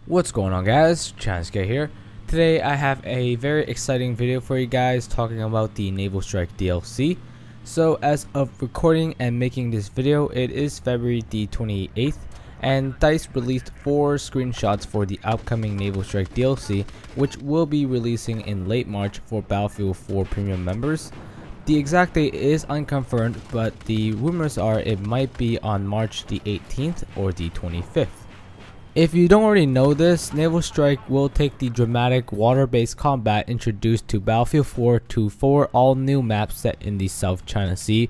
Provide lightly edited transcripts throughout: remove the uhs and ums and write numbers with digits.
What's going on, guys? Chansuke here. Today I have a very exciting video for you guys talking about the Naval Strike DLC. So as of recording and making this video, it is February the 28th and DICE released 4 screenshots for the upcoming Naval Strike DLC, which will be releasing in late March for Battlefield 4 premium members. The exact date is unconfirmed, but the rumors are it might be on March the 18th or the 25th. If you don't already know this, Naval Strike will take the dramatic water-based combat introduced to Battlefield 4 to 4 all-new maps set in the South China Sea.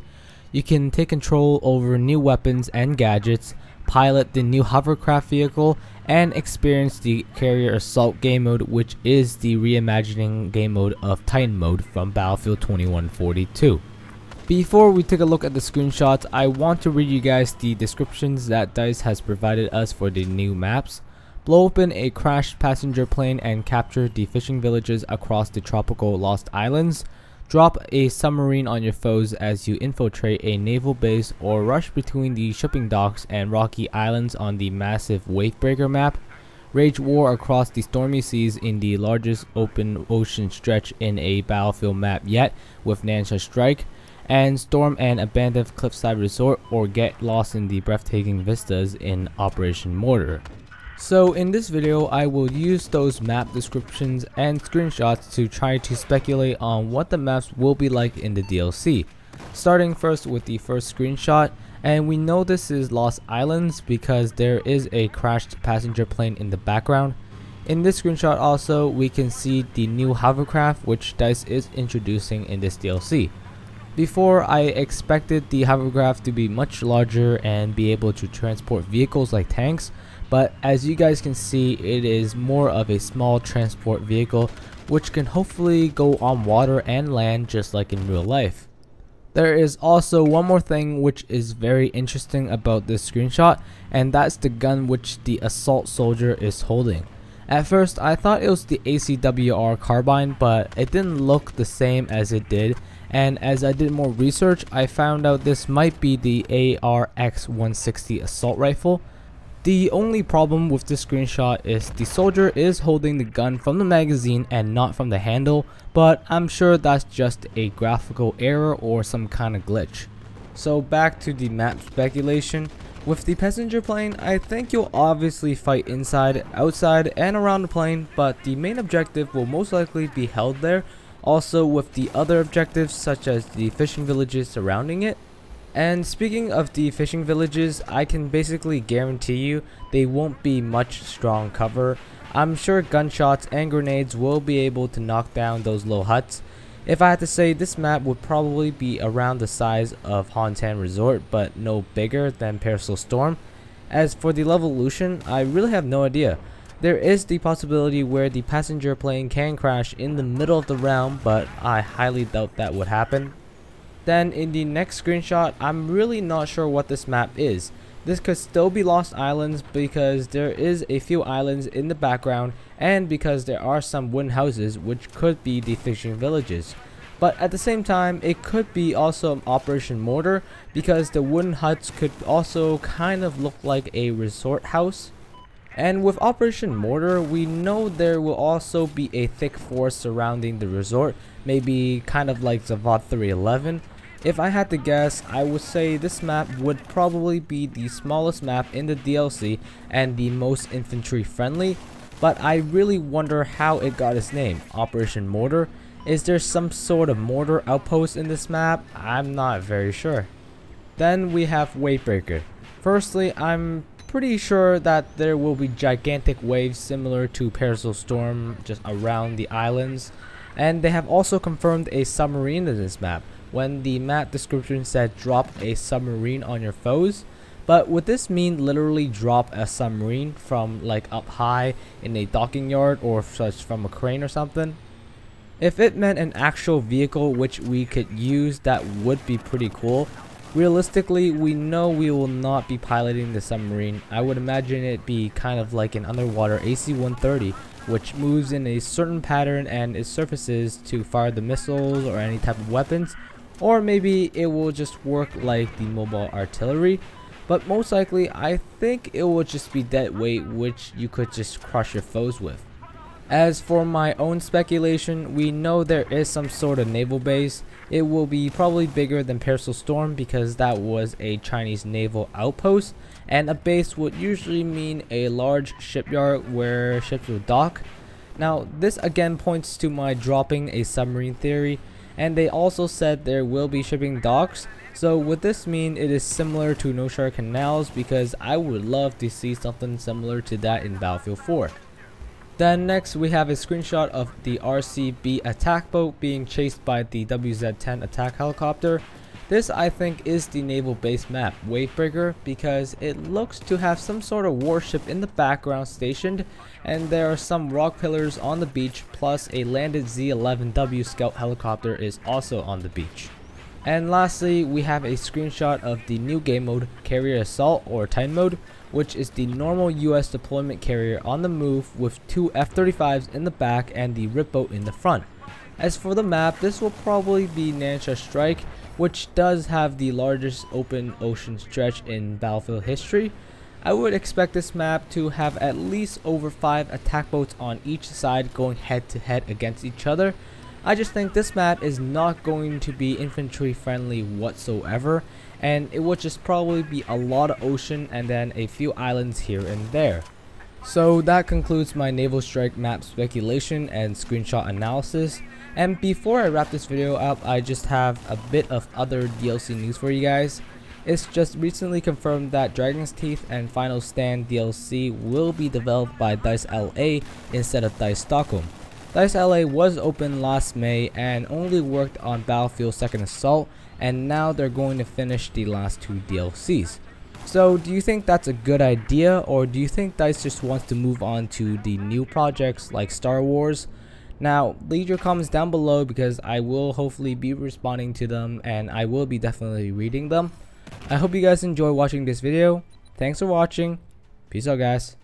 You can take control over new weapons and gadgets, pilot the new Hovercraft vehicle, and experience the Carrier Assault game mode, which is the reimagining game mode of Titan mode from Battlefield 2142. Before we take a look at the screenshots, I want to read you guys the descriptions that DICE has provided us for the new maps. Blow open a crashed passenger plane and capture the fishing villages across the tropical Lost Islands. Drop a submarine on your foes as you infiltrate a naval base or rush between the shipping docks and rocky islands on the massive Wavebreaker map. Wage war across the stormy seas in the largest open ocean stretch in a Battlefield map yet with Nansha Strike. And storm an abandoned cliffside resort or get lost in the breathtaking vistas in Operation Mortar. So in this video I will use those map descriptions and screenshots to try to speculate on what the maps will be like in the DLC. Starting first with the first screenshot, and we know this is Lost Islands because there is a crashed passenger plane in the background. In this screenshot also we can see the new Hovercraft which DICE is introducing in this DLC. Before, I expected the Hovercraft to be much larger and be able to transport vehicles like tanks, but as you guys can see, it is more of a small transport vehicle which can hopefully go on water and land just like in real life. There is also one more thing which is very interesting about this screenshot, and that's the gun which the assault soldier is holding. At first I thought it was the ACWR carbine, but it didn't look the same as it did, and as I did more research I found out this might be the ARX-160 assault rifle. The only problem with this screenshot is the soldier is holding the gun from the magazine and not from the handle, but I'm sure that's just a graphical error or some kind of glitch. So back to the map speculation. With the passenger plane, I think you'll obviously fight inside, outside, and around the plane, but the main objective will most likely be held there. Also with the other objectives such as the fishing villages surrounding it. And speaking of the fishing villages, I can basically guarantee you they won't be much strong cover. I'm sure gunshots and grenades will be able to knock down those little huts. If I had to say, this map would probably be around the size of Hontan Resort, but no bigger than Parasol Storm. As for the levolution, I really have no idea. There is the possibility where the passenger plane can crash in the middle of the round, but I highly doubt that would happen. Then in the next screenshot, I'm really not sure what this map is. This could still be Lost Islands because there is a few islands in the background and because there are some wooden houses which could be the fishing villages. But at the same time it could be also Operation Mortar because the wooden huts could also kind of look like a resort house. And with Operation Mortar we know there will also be a thick forest surrounding the resort, maybe kind of like the Th3 11. If I had to guess, I would say this map would probably be the smallest map in the DLC and the most infantry friendly, but I really wonder how it got its name, Operation Mortar. Is there some sort of mortar outpost in this map? I'm not very sure. Then we have Wavebreaker. Firstly, I'm pretty sure that there will be gigantic waves similar to Parasol Storm just around the islands, and they have also confirmed a submarine in this map when the map description said drop a submarine on your foes. But would this mean literally drop a submarine from like up high in a docking yard or such from a crane or something? If it meant an actual vehicle which we could use, that would be pretty cool. Realistically, we know we will not be piloting the submarine. I would imagine it be kind of like an underwater AC-130 which moves in a certain pattern and it surfaces to fire the missiles or any type of weapons, or maybe it will just work like the mobile artillery. but most likely I think it will just be dead weight, which you could just crush your foes with. As for my own speculation, we know there is some sort of naval base. It will be probably bigger than Persil Storm because that was a Chinese naval outpost, and a base would usually mean a large shipyard where ships will dock. Now this again points to my dropping a submarine theory, and they also said there will be shipping docks. So would this mean it is similar to No Shore Canals, because I would love to see something similar to that in Battlefield 4. Then next we have a screenshot of the RCB attack boat being chased by the WZ-10 attack helicopter. This I think is the naval base map Wavebreaker, because it looks to have some sort of warship in the background stationed, and there are some rock pillars on the beach, plus a landed Z-11W scout helicopter is also on the beach. And lastly, we have a screenshot of the new game mode Carrier Assault or Titan mode, which is the normal US deployment carrier on the move with 2 F-35s in the back and the rip boat in the front. As for the map, this will probably be Nansha Strike, which does have the largest open ocean stretch in Battlefield history. I would expect this map to have at least over 5 attack boats on each side going head to head against each other. I just think this map is not going to be infantry friendly whatsoever, and it would just probably be a lot of ocean and then a few islands here and there. So that concludes my Naval Strike map speculation and screenshot analysis. And before I wrap this video up, I just have a bit of other DLC news for you guys. It's just recently confirmed that Dragon's Teeth and Final Stand DLC will be developed by DICE LA instead of DICE Stockholm. DICE LA was open last May and only worked on Battlefield 2nd Assault, and now they're going to finish the last 2 DLCs. So do you think that's a good idea, or do you think DICE just wants to move on to the new projects like Star Wars? Now leave your comments down below, because I will hopefully be responding to them and I will be definitely reading them. I hope you guys enjoy watching this video. Thanks for watching. Peace out guys.